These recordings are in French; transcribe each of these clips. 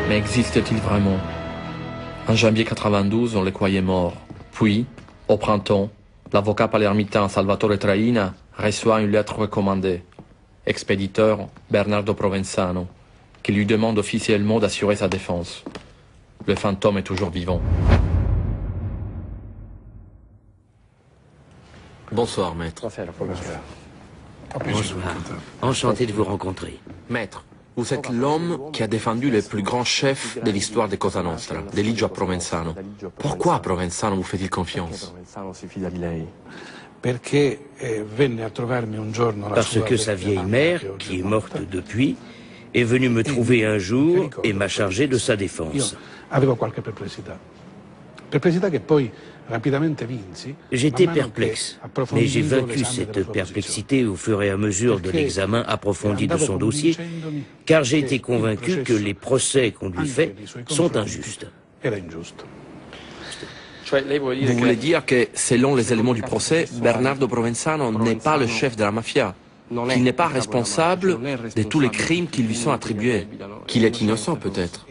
Mais existe-t-il vraiment? En janvier 92, on le croyait mort. Puis, au printemps, l'avocat palermitain Salvatore Traina reçoit une lettre recommandée. Expéditeur Bernardo Provenzano, qui lui demande officiellement d'assurer sa défense. Le fantôme est toujours vivant. Bonsoir, maître. Bonsoir. Enchanté de vous rencontrer. Maître, vous êtes l'homme qui a défendu le plus grand chef de l'histoire de Cosa Nostra, Deligio Provenzano. Pourquoi Provenzano vous fait-il confiance? Parce que sa vieille mère, qui est morte depuis, est venue me trouver un jour et m'a chargé de sa défense. J'étais perplexe, mais j'ai vaincu cette perplexité au fur et à mesure de l'examen approfondi de son dossier, car j'ai été convaincu que les procès qu'on lui fait sont injustes. Vous voulez dire que, selon les éléments du procès, Bernardo Provenzano n'est pas le chef de la mafia, qu'il n'est pas responsable de tous les crimes qui lui sont attribués, qu'il est innocent peut-être?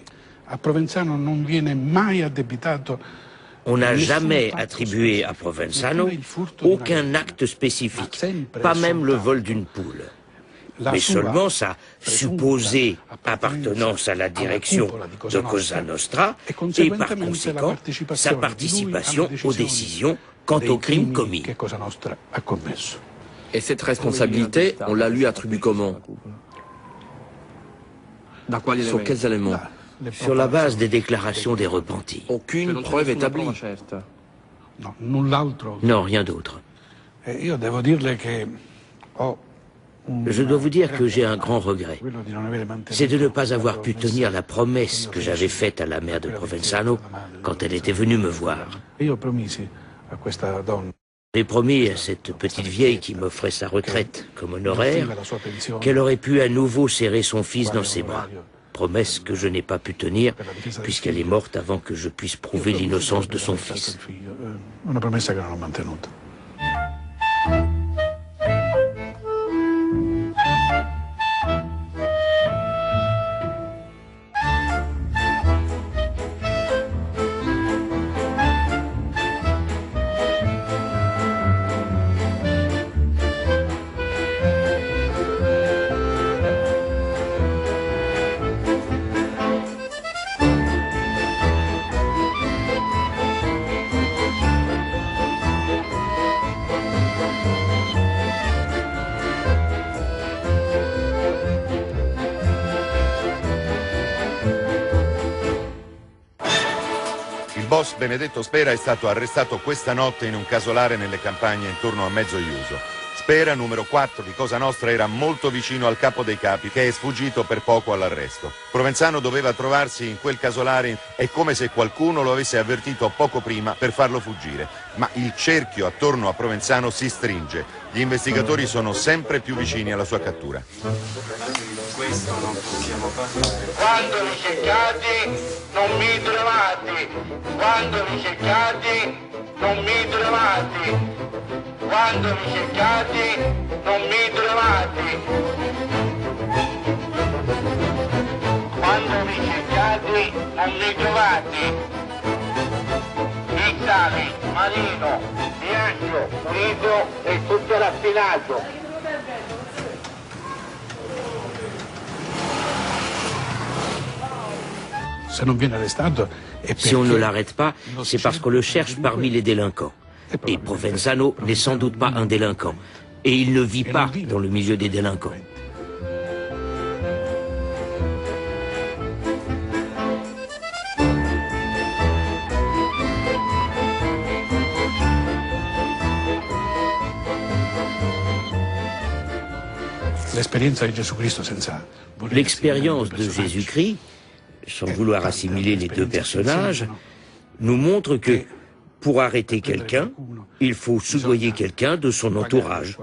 On n'a jamais attribué à Provenzano aucun acte spécifique, pas même le vol d'une poule, mais seulement sa supposée appartenance à la direction de Cosa Nostra et par conséquent sa participation aux décisions quant aux crimes commis. Et cette responsabilité, on la lui attribue comment? Sur quels éléments? Sur la base des déclarations des repentis. Aucune preuve établie? Non, rien d'autre. Je dois vous dire que j'ai un grand regret. C'est de ne pas avoir pu tenir la promesse que j'avais faite à la mère de Provenzano quand elle était venue me voir. J'ai promis à cette petite vieille qui m'offrait sa retraite comme honoraire qu'elle aurait pu à nouveau serrer son fils dans ses bras. Promesse que je n'ai pas pu tenir puisqu'elle est morte avant que je puisse prouver l'innocence de son fils. Il boss Benedetto Spera è stato arrestato questa notte in un casolare nelle campagne intorno a Mezzoiuso. Spera, numero 4 di Cosa Nostra, era molto vicino al capo dei capi, che è sfuggito per poco all'arresto. Provenzano doveva trovarsi in quel casolare, è come se qualcuno lo avesse avvertito poco prima per farlo fuggire. Ma il cerchio attorno a Provenzano si stringe. Gli investigatori sono sempre più vicini alla sua cattura. Questo non possiamo passare. Quando mi cercate non mi trovate. Quando mi cercate non mi trovate. Quando mi cercate non mi trovate. Quando mi cercate non mi trovate. Pizzale, Marino, Bianco, Unito e tutto l'affinato. Si on ne l'arrête pas, c'est parce qu'on le cherche parmi les délinquants. Et Provenzano n'est sans doute pas un délinquant. Et il ne vit pas dans le milieu des délinquants. L'expérience de Jésus-Christ, sans vouloir assimiler les deux personnages, nous montre que, pour arrêter quelqu'un, il faut soudoyer quelqu'un de son entourage.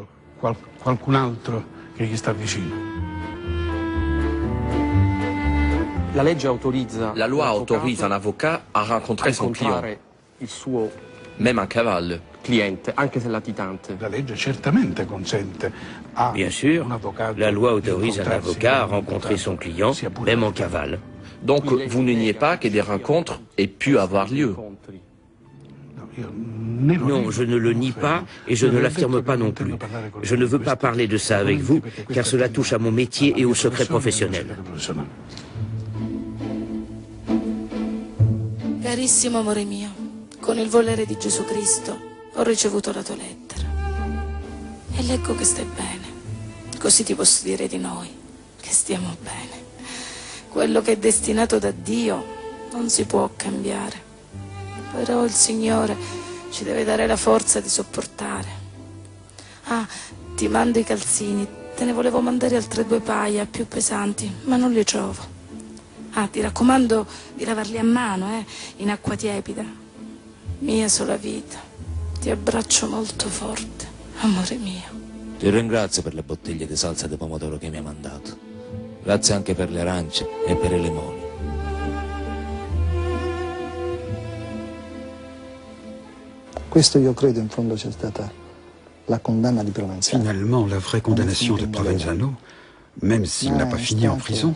La loi autorise un avocat à rencontrer son client, même un cavale. Bien sûr, la loi autorise un avocat à rencontrer son client, même en cavale. Donc vous ne niez pas que des rencontres aient pu avoir lieu? Non, je ne le nie pas et je ne l'affirme pas non plus. Je ne veux pas parler de ça avec vous, car cela touche à mon métier et au secret professionnel. Carissimo amore mio, con il volere di Gesù Cristo ho ricevuto la tua lettera e leggo che stai bene. Così ti posso dire di noi, che stiamo bene. Quello che è destinato da Dio non si può cambiare. Però il Signore ci deve dare la forza di sopportare. Ah, ti mando i calzini, te ne volevo mandare altre 2 paia più pesanti, ma non li trovo. Ah, ti raccomando di lavarli a mano, in acqua tiepida. Mia sola vita, ti abbraccio molto forte, amore mio. Ti ringrazio per le bottiglie di salsa di pomodoro che mi hai mandato. Grazie anche per le arance e per i limoni. Questo io credo in fondo sia stata la condanna di Provenzano. Finalement, la vraie condamnation de Provenzano, même s'il n'a pas fini en prison,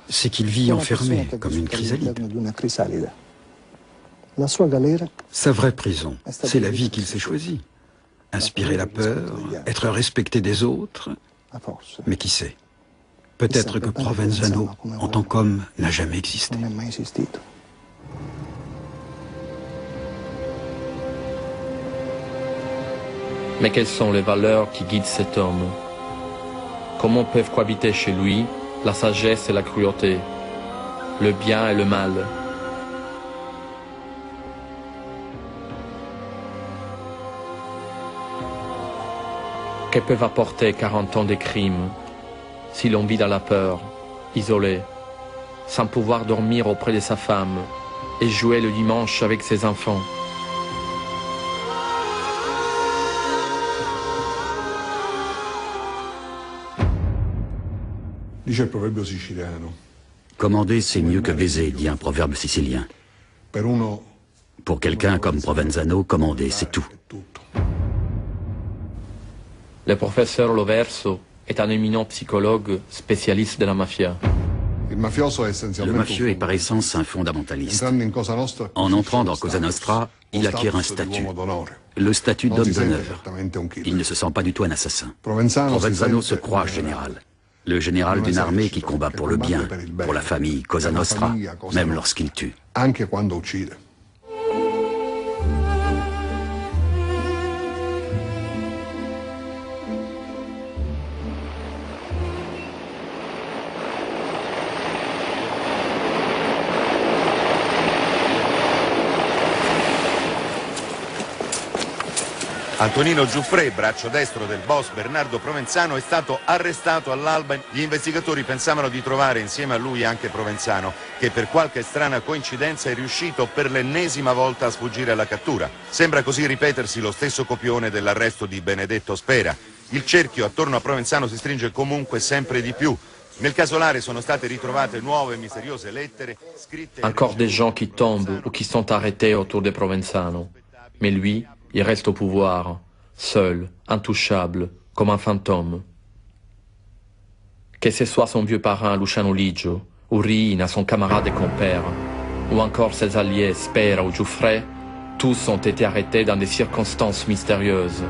c'est qu'il vit enfermé comme une chrysalide. La sua galera, sa vraie prison, c'est la vie qu'il s'est choisie. Inspirer la peur, être respecté des autres, mais qui sait? Peut-être que Provenzano, en tant qu'homme, n'a jamais existé. non è mai esistito. Mais quelles sont les valeurs qui guident cet homme? Comment peuvent cohabiter chez lui la sagesse et la cruauté, le bien et le mal? Que peuvent apporter 40 ans de crimes si l'on vit dans la peur, isolé, sans pouvoir dormir auprès de sa femme et jouer le dimanche avec ses enfants? Dice il proverbio siciliano. Commander, c'est mieux que baiser, dit un proverbe sicilien. Per uno Pour quelqu'un comme Provenzano, commander, c'est tout. Le professeur Loverso est un éminent psychologue spécialiste de la mafia. il mafioso è Le essenzialmente mafieux est par essence un fondamentaliste. entrando in Cosa Nostra. En entrant dans Cosa Nostra, il acquiert un statut. Le statut d'homme d'honneur. Il ne se sent pas du tout un assassin. Provenzano se croit général. Le général d'une armée qui combat pour le bien, pour la famille Cosa Nostra, même lorsqu'il tue. Anche quando uccide. Antonino Giuffrè, braccio destro del boss Bernardo Provenzano, è stato arrestato all'alba. Gli investigatori pensavano di trovare insieme a lui anche Provenzano, che per qualche strana coincidenza è riuscito per l'ennesima volta a sfuggire alla cattura. Sembra così ripetersi lo stesso copione dell'arresto di Benedetto Spera. Il cerchio attorno a Provenzano si stringe comunque sempre di più. Nel casolare sono state ritrovate nuove misteriose lettere scritte... Encore des gens qui tombent ou qui sont arrêtés autour de Provenzano. Mais lui, il reste au pouvoir, seul, intouchable, comme un fantôme. Que ce soit son vieux parrain Luciano Ligio, ou Riina, son camarade et compère, ou encore ses alliés Spera ou Giuffre, tous ont été arrêtés dans des circonstances mystérieuses.